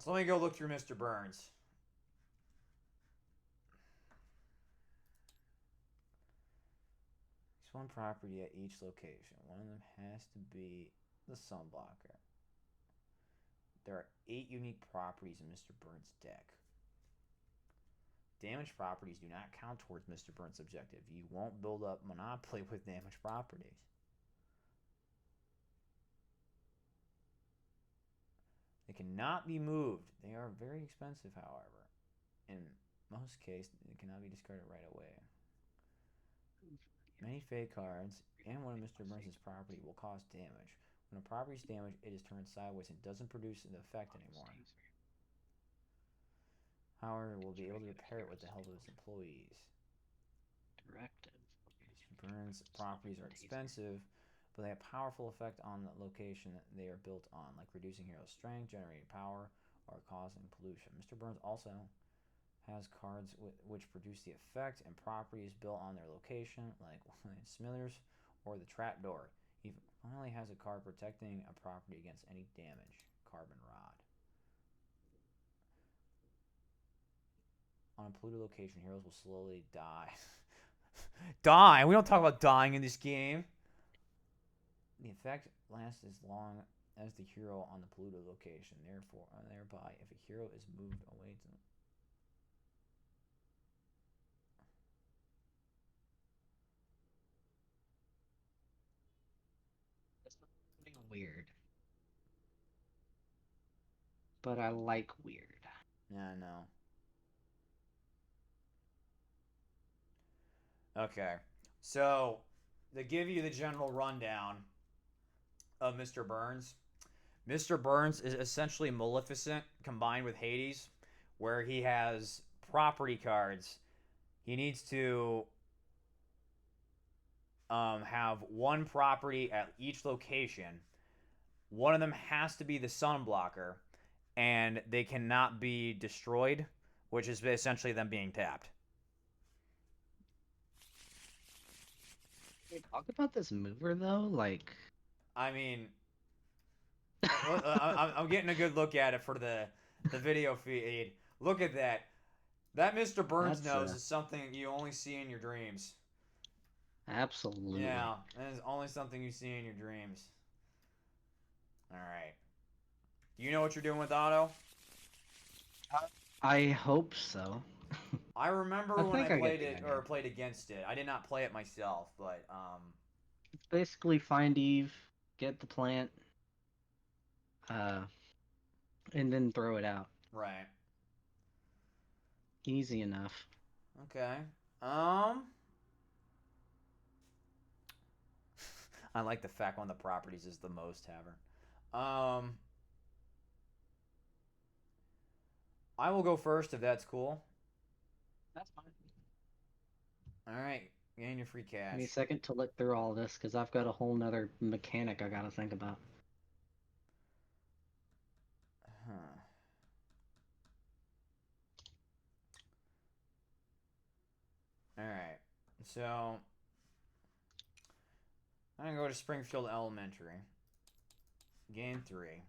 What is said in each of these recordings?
So let me go look through Mr. Burns. There's one property at each location. One of them has to be the sunblocker. There are 8 unique properties in Mr. Burns' deck. Damaged properties do not count towards Mr. Burns' objective. You won't build up Monopoly with damaged properties. They cannot be moved. They are very expensive, however. In most cases, they cannot be discarded right away. Many fake cards and one of Mr. Burns' property will cause damage. When a property is damaged, it is turned sideways and doesn't produce an effect anymore. However, we'll be able to repair it with the help of its employees. Directive. Mr. Burns' properties are expensive, but they have powerful effect on the location that they are built on, like reducing heroes' strength, generating power, or causing pollution. Mr. Burns also has cards which produce the effect and properties built on their location, like Smithers or the Trapdoor. He finally has a card protecting a property against any damage. Carbon Rod. On a polluted location, heroes will slowly die. Die? We don't talk about dying in this game. The effect lasts as long as the hero on the polluted location. Therefore, thereby, if a hero is moved away to That's something weird. But I like weird. yeah, no. Okay. So, to give you the general rundown of Mr. Burns, Mr. Burns is essentially Maleficent combined with Hades, where he has property cards. He needs to have one property at each location. One of them has to be the sunblocker, and they cannot be destroyed, which is essentially them being tapped. Can we talk about this mover though? Like, I mean, I'm getting a good look at it for the video feed. Look at that. That Mr. Burns that's nose is something you only see in your dreams. absolutely. Yeah, that is only something you see in your dreams. All right. Do you know what you're doing with Otto? I hope so. I I remember when I think I get played the it or idea. played against it. I did not play it myself, but It's basically find Eve, get the plant, uh, and then throw it out. right. Easy enough. Okay. Um, I like the fact one of the properties is the most tavern. Um, I will go first if that's cool. That's fine. All right, gain your free Give me a cash. second to look through all this because I've got a whole nother mechanic I gotta think about. Huh. All right. So I'm gonna go to Springfield Elementary. Gain 3.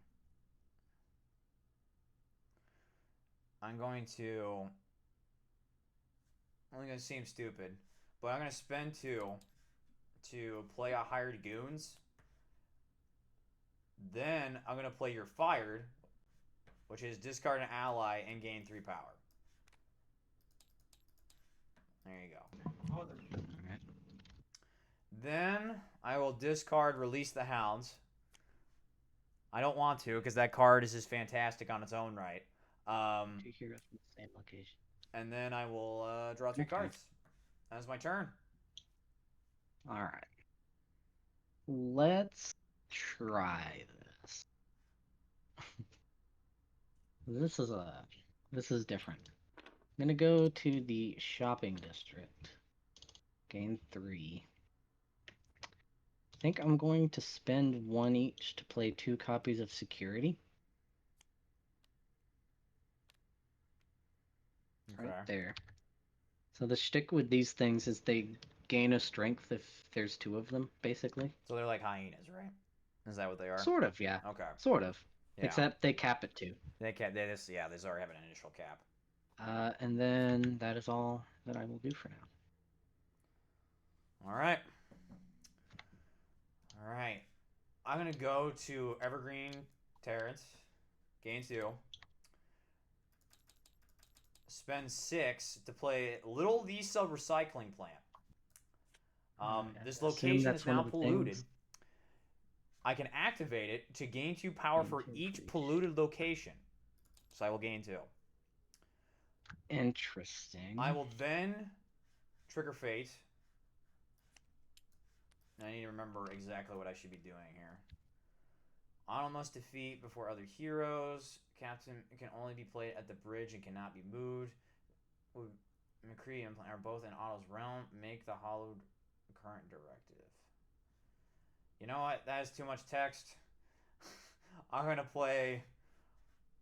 I'm going to. I'm gonna seem stupid, but I'm gonna spend 2 to play a hired goons. Then I'm gonna play your fired, which is discard an ally and gain 3 power. There you go. Alright. Then I will discard release the hounds. I don't want to because that card is just fantastic on its own right. Um, 2 heroes from the same location. and then I will draw 3 Okay. cards. That's my turn. Alright. Let's try this. This is different. I'm gonna go to the shopping district. Gain 3. I think I'm going to spend 1 each to play 2 copies of security. Okay. Right there. So the shtick with these things is they gain a strength if there's 2 of them, basically. So they're like hyenas, right? Is that what they are? Sort of, yeah. Okay. Sort of. Yeah. Except they cap it too. This already have an initial cap. And then that is all that I will do for now. All right. All right. I'm gonna go to Evergreen Terrace, gain 2. Spend 6 to play Little Lisa Recycling Plant. This I assume location is that's one now of the polluted. things. I can activate it to gain 2 power for each polluted location. So I will gain 2. Interesting. I will then trigger Fate. I need to remember exactly what I should be doing here. Auto must defeat before other heroes. Captain can only be played at the bridge and cannot be moved. McCree and are both in Otto's realm. Make the hollowed current directive. You know what? That is too much text. I'm gonna play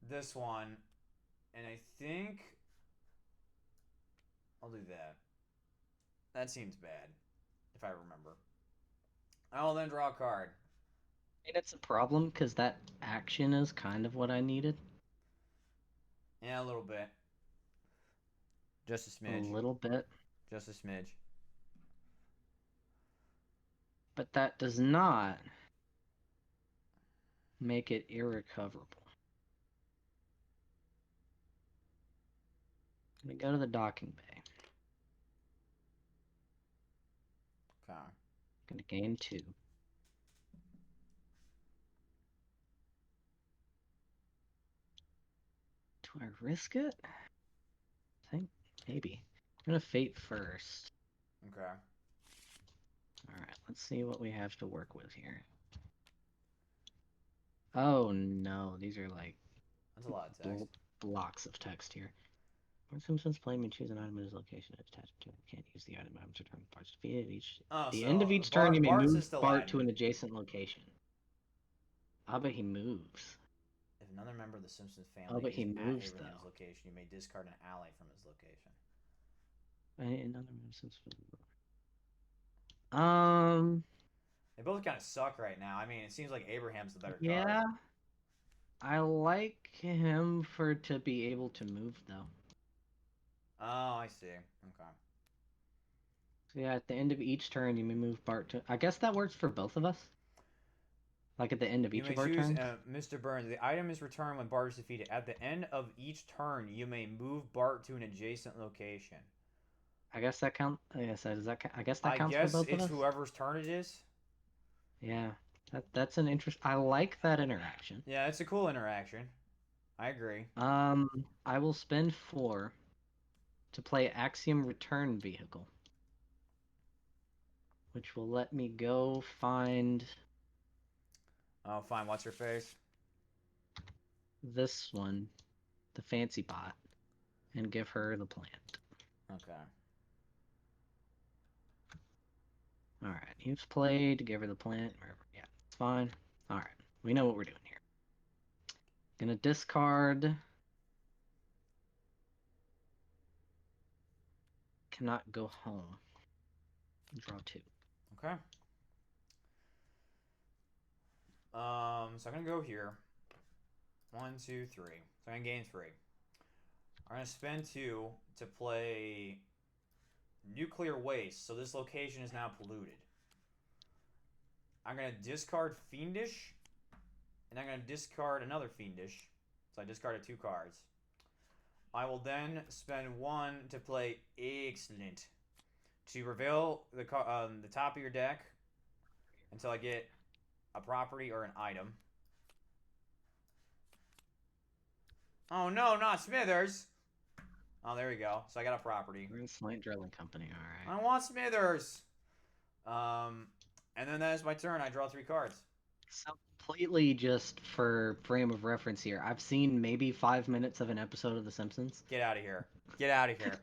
this one, and I think I'll do that. That seems bad, if I remember. I will then draw a card. And it's a problem because that action is kind of what I needed. Yeah, a little bit. Just a A smidge. little bit. Just a smidge. But that does not make it irrecoverable. I'm going to go to the docking bay. Okay. I'm going to gain 2. Do I risk it? I think maybe. I'm going to fate first. Okay. Alright, let's see what we have to work with here. Oh no, these are like That's a lot of text. blocks of text here. When Simpsons play me, choose an item in his location attached to it. Can't use the item to return parts defeated. The end of each turn, you may Bart's move is still Bart to admin. an adjacent location. I bet he moves. If another member of the Simpsons Oh, family but is he at moves, Abraham's though. location, you may discard an ally from his location. Another member of Simpsons. Um. They both kind of suck right now. I mean, it seems like Abraham's the better Yeah, card. I like him for to be able to move though. Oh, I see. Okay. So yeah, at the end of each turn, you may move Bart to. I guess that works for both of us. Like at the end of You each may of our choose turns. Mr. Burns. The item is returned when Bart is defeated. At the end of each turn, you may move Bart to an adjacent location. I guess that count. I guess that does that. I guess that I counts for guess both of it's us. whoever's turn it is. Yeah, that's an interest. I like that interaction. Yeah, it's a cool interaction. I agree. I will spend 4 to play Axiom Return Vehicle, which will let me go find Oh, fine. What's her face? this one, the fancy bot, and give her the plant. Okay. Alright, you've played, give her the plant, wherever. Yeah, it's fine. Alright, we know what we're doing here. Gonna discard. Cannot go home. Draw 2. Okay. So I'm gonna go here. 1, 2, 3. So I'm gonna gain 3. I'm gonna spend 2 to play Nuclear Waste. So this location is now polluted. I'm gonna discard Fiendish, and I'm gonna discard another Fiendish. So I discarded 2 cards. I will then spend 1 to play Excellent to reveal the top of your deck until I get a property or an item. Oh no, not Smithers! Oh, there we go. So I got a property. We're in Slight Drilling Company, alright. I want Smithers! And then that is my turn. I draw 3 cards. So completely just for frame of reference here, I've seen maybe 5 minutes of an episode of The Simpsons. Get out of here. Get out of here.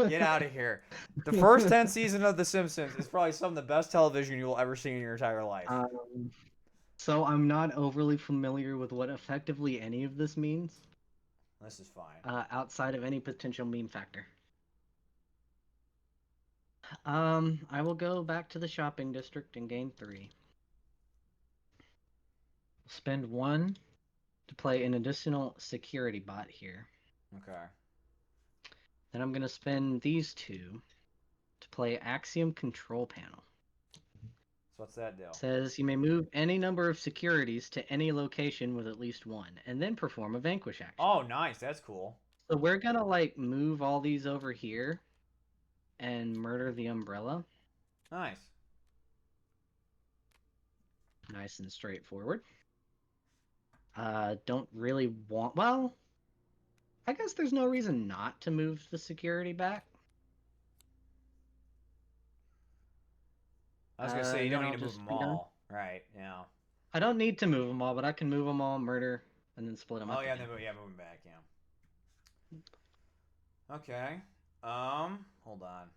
Get out of here. The first 10 seasons of The Simpsons is probably some of the best television you will ever see in your entire life. So I'm not overly familiar with what effectively any of this means. This is fine. Outside of any potential meme factor. I will go back to the shopping district and gain 3. Spend 1 to play an additional security bot here. Okay. Then I'm going to spend these 2 to play Axiom Control Panel. So what's that do? Says you may move any number of securities to any location with at least 1, and then perform a vanquish action. Oh, nice. That's cool. So we're gonna like move all these over here and murder the umbrella. Nice. Nice and straightforward. Don't really want. Well, I guess there's no reason not to move the security back. I was gonna say you don't need to move just them be done. all, right? Yeah. I don't need to move them all, but I can move them all, murder, and then split them up. Oh yeah, again. yeah, moving back. Yeah. Okay. Hold on.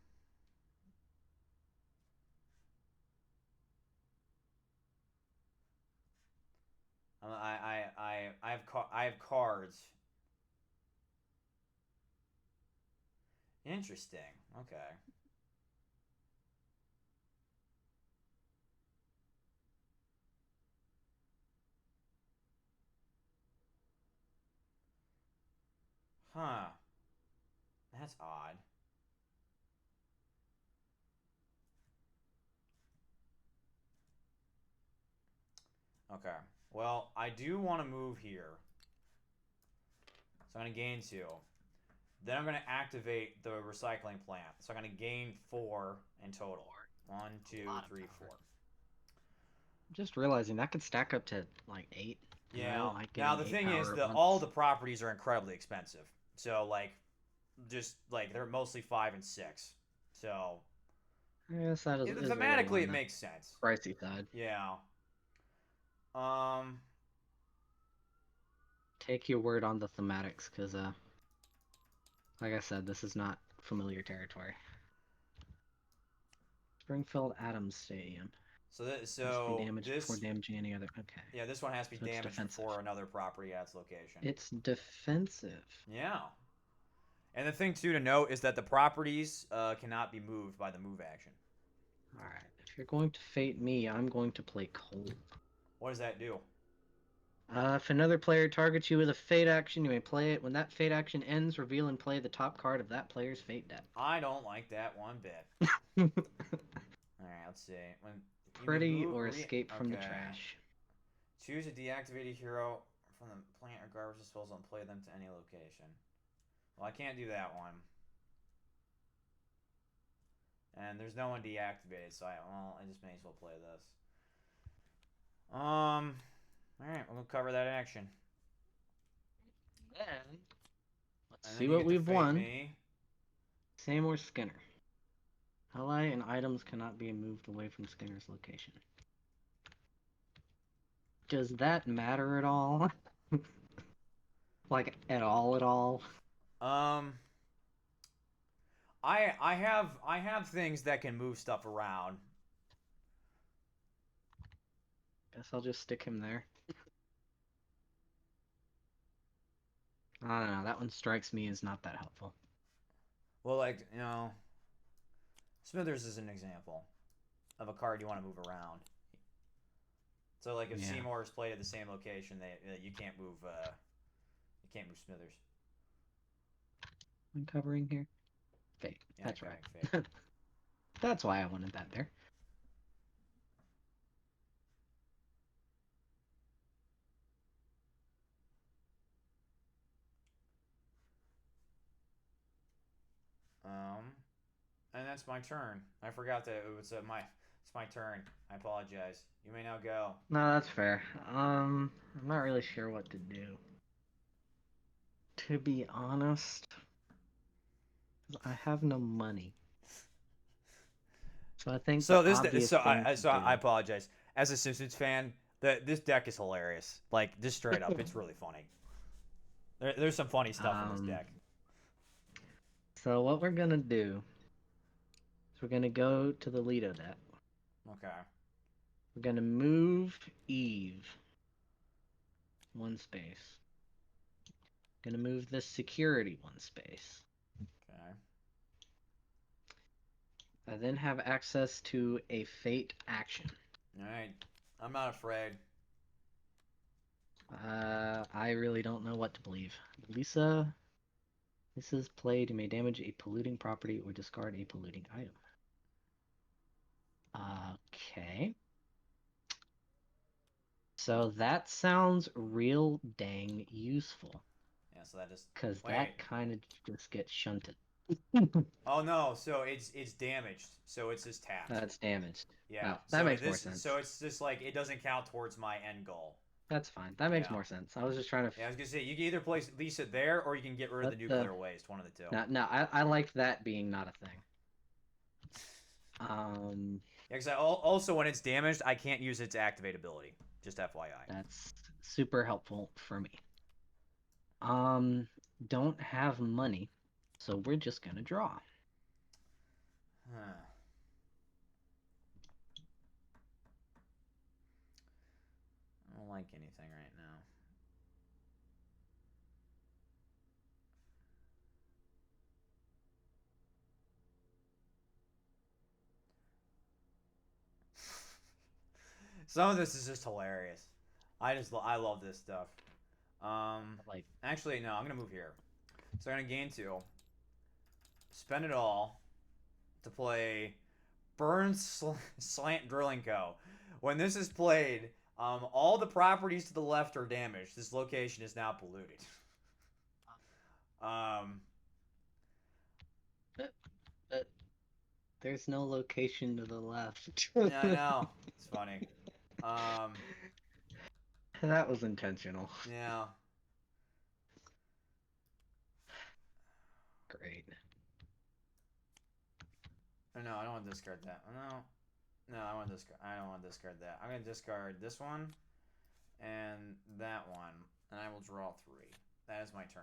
I have cards. Interesting. Okay. Huh. That's odd. Okay. Well, I do want to move here. So I'm going to gain 2. Then I'm going to activate the recycling plant. So I'm going to gain 4 in total. 1, 2, 3, 4. Just realizing that could stack up to like 8. Yeah. Now the thing is that all the properties are incredibly expensive. So like, just like they're mostly 5 and 6. So yes, that is thematically it makes sense. Pricey side. Yeah. Take your word on the thematics, because like I said, this is not familiar territory. Springfield Adams Stadium. So this before damaging any other. Okay. Yeah, this one has to be damaged before another property at its location. It's defensive. Yeah. And the thing too to note is that the properties cannot be moved by the move action. All right. If you're going to fate me, I'm going to play cold. What does that do? If another player targets you with a fate action, you may play it. When that fate action ends, reveal and play the top card of that player's fate deck. I don't like that one bit. All right, let's see. Pretty or escape from the trash. Choose a deactivated hero from the plant or garbage disposal and play them to any location. Well, I can't do that one. And there's no one deactivated, so I just may as well play this. Alright, we'll cover that action. Then, let's see what we've won. Seymour Skinner. Ally and items cannot be moved away from Skinner's location. Does that matter at all? Like, at all? I have things that can move stuff around. Guess I'll just stick him there. I don't know, that one strikes me as not that helpful. Well, like, you know, Smithers is an example of a card you want to move around. So, like, if Seymour is played at the same location, you can't move Smithers. I'm covering here. Fate. Yeah, that's right. Fate. That's why I wanted that there. And that's my turn. I forgot that it's my turn. I apologize. You may now go. No, that's fair. I'm not really sure what to do. To be honest, I have no money. So I think I apologize. As a Simpsons fan, this deck is hilarious. Like, just straight up, it's really funny. There's some funny stuff in this deck. So what we're gonna do is we're gonna go to the Lido deck. Okay. We're gonna move Eve 1 space. Gonna move this security 1 space. Okay. I then have access to a fate action. Alright. I'm not afraid. I really don't know what to believe. Lisa, Lisa's played. You may damage a polluting property or discard a polluting item. Okay. So that sounds real dang useful. Yeah, so that just Because wait. that kind of just gets shunted. Oh no, so it's damaged, so it's just tapped. That's damaged. Yeah, Oh, that makes more sense. so it's just like it doesn't count towards my end goal. That's fine. That makes Yeah. more sense. I was just trying to. Yeah, I was gonna say you can either place Lisa there or you can get rid of the Let the. nuclear waste. One of the two. No, no, I like that being not a thing. Um, Yeah, because also when it's damaged, I can't use its activate ability. Just FYI. that's super helpful for me. Don't have money, so we're just gonna draw. Huh. I don't like anything right now. Some of this is just hilarious. I love this stuff. Like, Actually no, I'm gonna move here. So I'm gonna gain 2, spend it all to play Slant Drilling Co. When this is played, all the properties to the left are damaged. This location is now polluted. um, but, but there's no location to the left. yeah, I know. It's funny. Um, That was intentional. yeah. Great. No, I don't want to discard that. No, no, I want to discard. I don't want to discard that. I'm gonna discard this one and that one, and I will draw 3. That is my turn.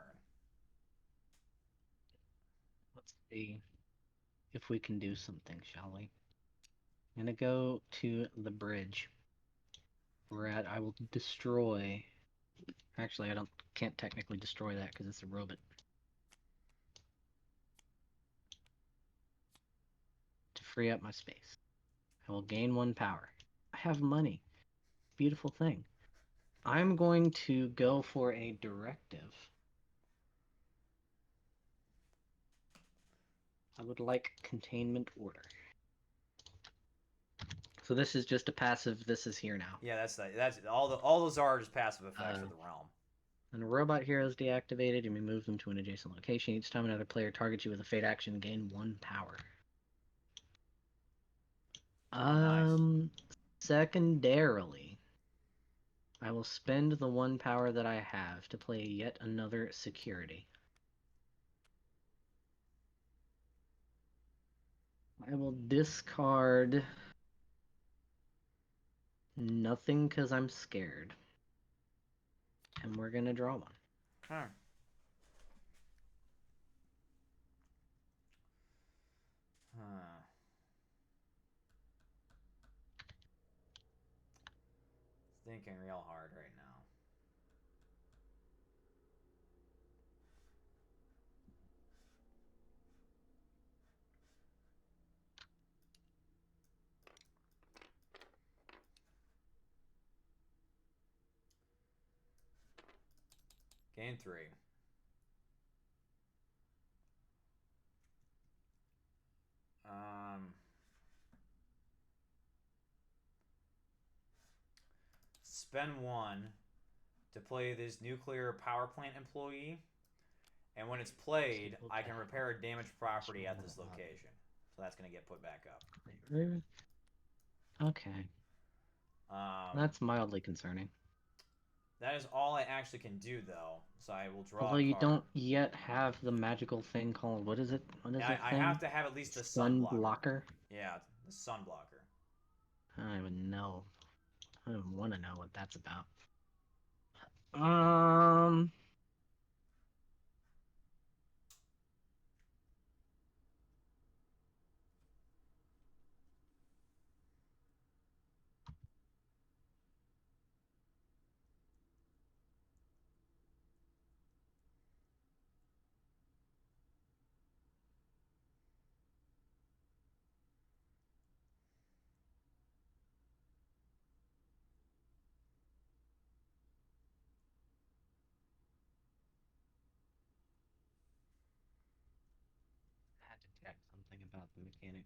Let's see if we can do something, shall we? I'm gonna go to the bridge. Where I will destroy. Actually, can't technically destroy that because it's a robot. To free up my space. I will gain 1 power. I have money. Beautiful thing. I'm going to go for a directive. I would like containment order. So this is just a passive. This is here now. Yeah, that's all those are just passive effects for the realm. When a robot hero is deactivated, you may move them to an adjacent location. Each time another player targets you with a fate action, gain 1 power. Oh, nice. Secondarily, I will spend the 1 power that I have to play yet another security. I will discard nothing because I'm scared. And we're going to draw 1. Huh. Huh. Thinking real hard right now. Gain 3. Um, spend 1 to play this nuclear power plant employee, and when it's played, I can repair a damaged property at this location. So that's gonna get put back up. Okay. Um, That's mildly concerning. that is all I actually can do, though. So I will draw Although a you card. don't yet have the magical thing called, what is it? What is it? I have to have at least the sun blocker. Blocker? Yeah, the sun blocker. I don't even know. I don't even want to know what that's about. Um,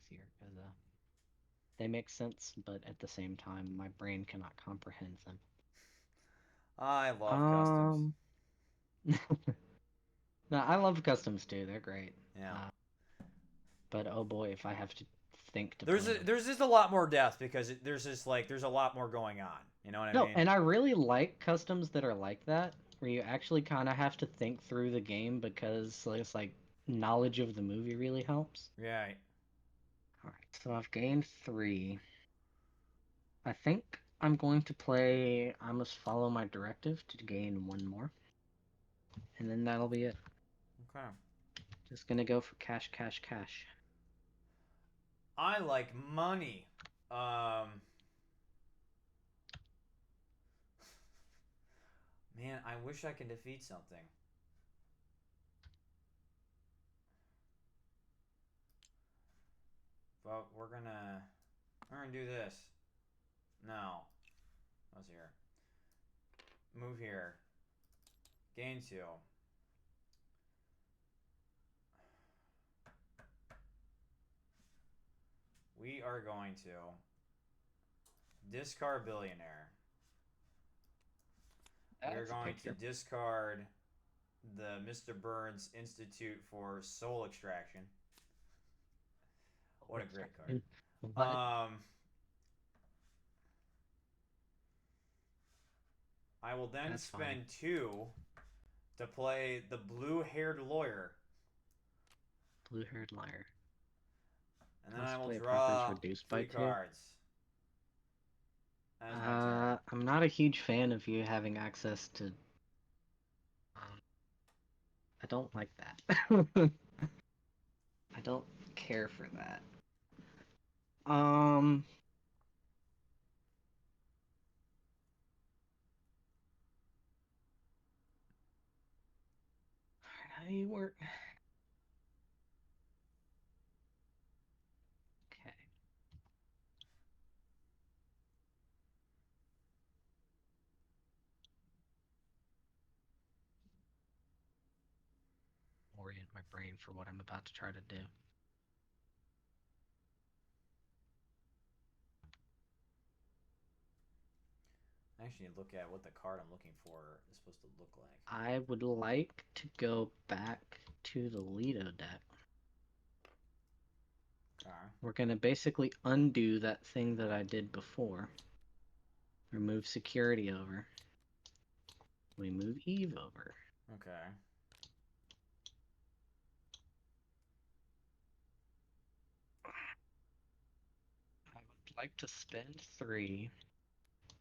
here because they make sense, but at the same time, my brain cannot comprehend them. I love customs. Um, no, I love customs too. They're great. Yeah. But oh boy, if I have to think to There's play them. there's just a lot more depth because there's just like there's a lot more going on. You know what I No, mean? and I really like customs that are like that, where you actually kind of have to think through the game because it's like knowledge of the movie really helps. Yeah. All right, so I've gained 3. I think I'm going to play I Must Follow My Directive to gain 1 more. And then that'll be it. Okay. Just gonna go for cash, cash, cash. I like money. Man, I wish I could defeat something. But we're gonna do this. No. What's here? Move here. Gain 2. We are going to discard billionaire. We're going to discard the Mr. Burns Institute for Soul Extraction. What a great card. What? I will then That's spend fine. 2 to play the blue-haired lawyer. Blue-haired liar. And then I Must will play properties draw reduced 3 by 2. cards. That is my turn. I'm not a huge fan of you having access to. I don't like that. I don't care for that. Um. How do you work? Okay. Orient my brain for what I'm about to try to do. I actually need to look at what the card I'm looking for is supposed to look like. I would like to go back to the Lido deck. Okay. We're going to basically undo that thing that I did before. Remove security over. We move Eve over. Okay. I would like to spend 3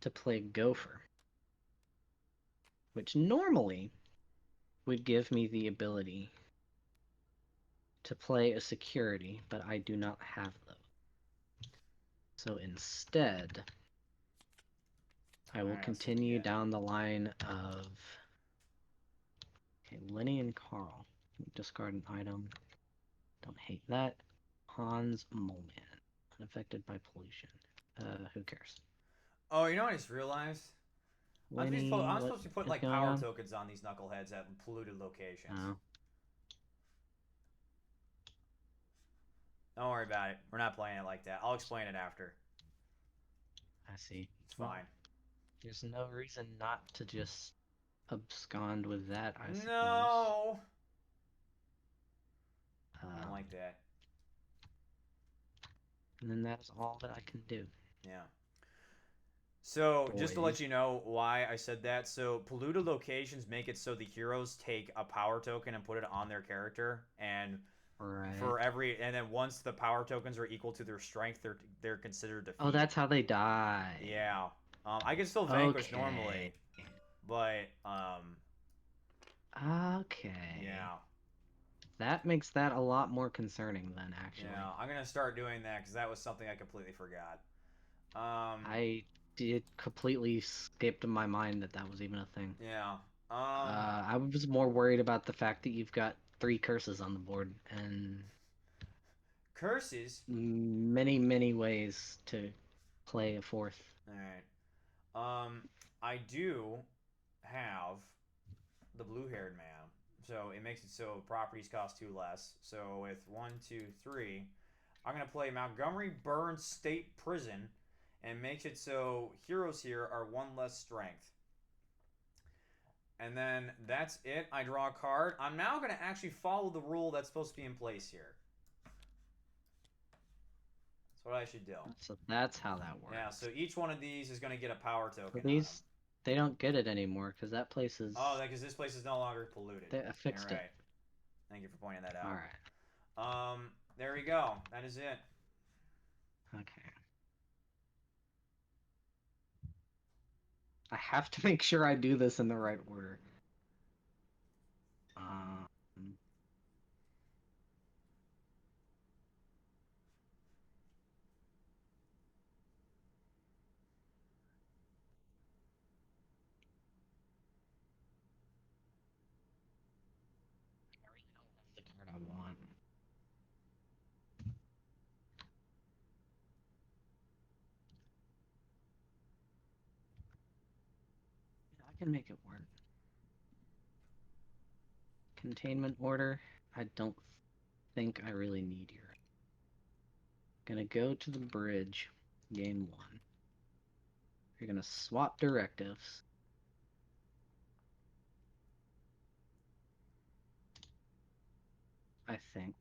to play Gopher, which normally would give me the ability to play a security, but I do not have those. So instead, I will continue down the line of Lenny and Carl. Discard an item. Don't hate that. Hans Moleman. Unaffected by pollution. Who cares? Oh, you know what I just realized? Lenny, I'm what supposed to put is like going power on? tokens on these knuckleheads at polluted locations. Oh. Don't worry about it. We're not playing it like that. I'll explain it after. I see. It's fine. There's no reason not to just abscond with that, I suppose. No. I don't like that. And then that's all that I can do. Yeah. So, just to let you know why I said that, so polluted locations make it so the heroes take a power token and put it on their character, and and then once the power tokens are equal to their strength, they're considered defeated. Oh, that's how they die. Yeah. I can still vanquish normally, but Okay. Yeah. That makes that a lot more concerning then, actually. Yeah, I'm gonna start doing that because that was something I completely forgot. I did completely skipped my mind that was even a thing. Yeah. I was more worried about the fact that you've got 3 curses on the board and curses. Many, many ways to play a 4th. All right. I do have the blue-haired man, so it makes it so properties cost 2 less. So with 1, 2, 3, I'm going to play Montgomery Burns State Prison and makes it so heroes here are one less strength. And then that's it. I draw a card. I'm now going to actually follow the rule that's supposed to be in place here. That's what I should do. So that's how that works. Yeah, so each one of these is going to get a power token. So these, they don't get it anymore because that place is. Oh, because this place is no longer polluted. They fixed it. Thank you for pointing that out. All right. There we go. That is it. Okay. I have to make sure I do this in the right order. The card I want. I can make it work. Containment order. I don't think I really need here. Gonna go to the bridge. Gain 1. You're gonna swap directives. I think.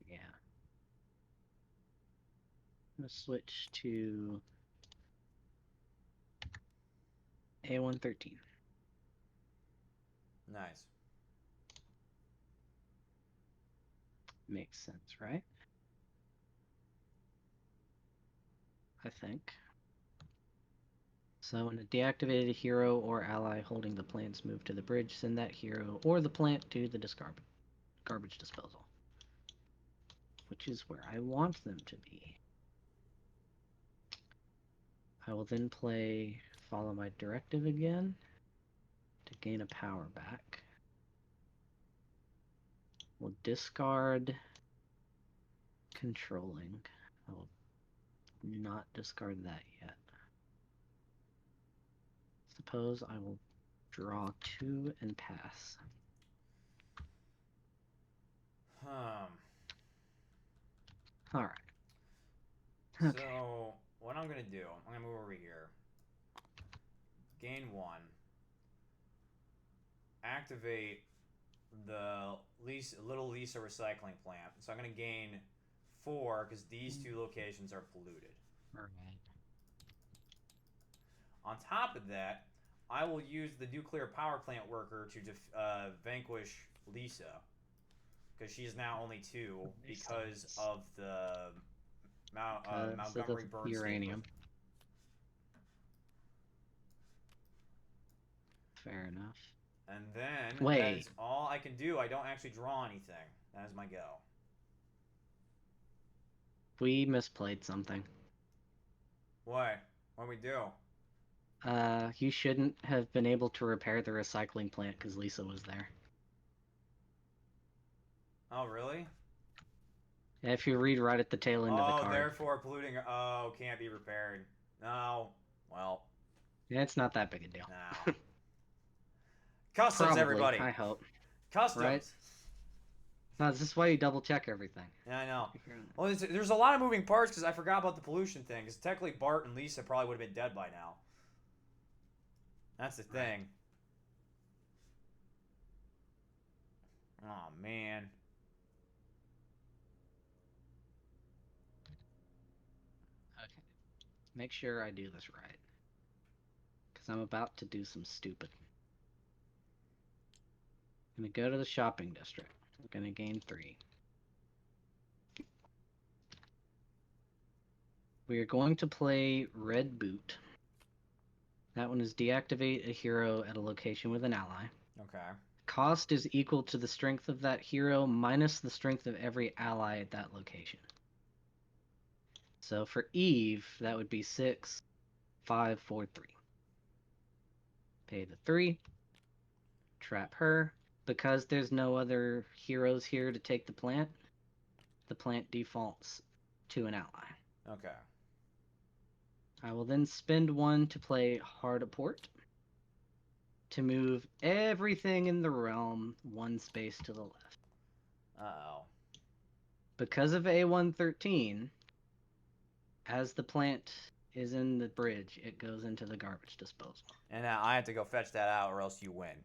Yeah. I'm gonna switch to A113. Nice. Makes sense, right? I think. So when a deactivated hero or ally holding the plant's move to the bridge, send that hero or the plant to the garbage disposal. Which is where I want them to be. I will then play follow my directive again to gain a power back. We'll discard controlling. I will not discard that yet. Suppose I will draw 2 and pass. All right. Okay. So what I'm gonna do, I'm gonna move over here. Gain 1. Activate the little Lisa recycling plant. So I'm gonna gain 4 because these 2 locations are polluted. All right. On top of that, I will use the nuclear power plant worker to vanquish Lisa because she is now only 2 because of the Montgomery Burns uranium. Fair enough. And then that is all I can do. I don't actually draw anything. That is my go. We misplayed something. What? What do we do? You shouldn't have been able to repair the recycling plant because Lisa was there. Oh, really? Yeah, if you read right at the tail end of the card. Oh, therefore polluting. Oh, can't be repaired. No. Well. Yeah, it's not that big a deal. No. Customs, Probably, everybody. I hope. Customs. Right? No, this is why you double check everything. Yeah, I know. Well, there's a lot of moving parts because I forgot about the pollution thing. Because technically Bart and Lisa probably would have been dead by now. That's the thing. Oh, man. Okay. Make sure I do this right. Because I'm about to do some stupid. I'm going to go to the shopping district. I'm going to gain 3. We are going to play Red Boot. That one is deactivate a hero at a location with an ally. Okay. Cost is equal to the strength of that hero minus the strength of every ally at that location. So for Eve, that would be 6, 5, 4, 3. Pay the 3. Trap her. Because there's no other heroes here to take the plant defaults to an ally. Okay. I will then spend 1 to play Hard at Port to move everything in the realm 1 space to the left. Uh-oh. Because of A113, as the plant is in the bridge, it goes into the garbage disposal. And now I have to go fetch that out or else you win.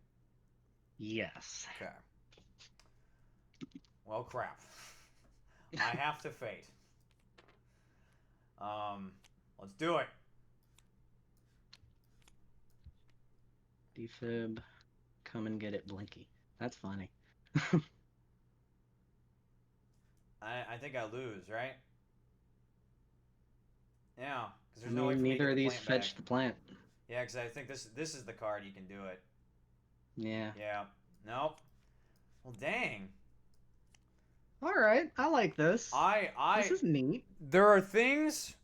Yes. Okay. Well, crap. I have to fate. Let's do it. Defib, come and get it, Blinky. That's funny. I think I lose, right? Yeah, because I there's no way mean, for me to neither get of the these plant back. fetch the plant. Yeah, because I think this is the card you can do it. Yeah. Yeah. Nope. Well, dang. All right, I like this. This I is neat. there are things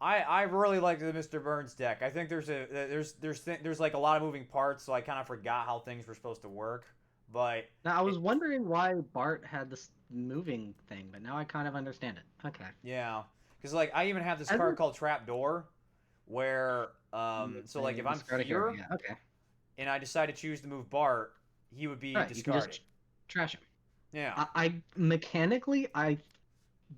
I really like the Mr. Burns deck. I think there's like a lot of moving parts, so I kind of forgot how things were supposed to work. But Now, I was wondering why Bart had this moving thing, but now I kind of understand it. Okay. yeah, because like I even have this As card called Trapdoor, where a so like if I'm discard a hero, here yeah. Okay. and I decide to choose to move Bart, he would be All right, you can discarded. just trash him. Yeah. I mechanically I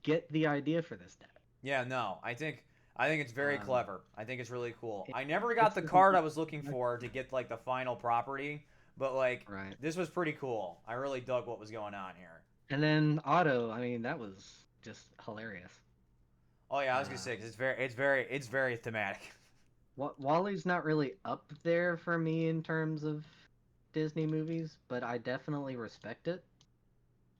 get the idea for this deck. Yeah, no. I think it's very Um, clever. I think it's really cool. it, I never got it's the a card I was looking for to get like the final property, but like right. this was pretty cool. I really dug what was going on here. And then Otto, I mean, that was just hilarious. Oh yeah, I was gonna say 'cause it's very thematic. Wally's not really up there for me in terms of Disney movies, but I definitely respect it,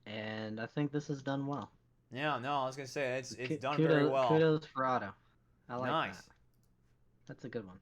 and I think this is done well. Yeah, no, I was gonna say it's done very Kudos, well. kudos for Otto. I like Nice. that. That's a good one.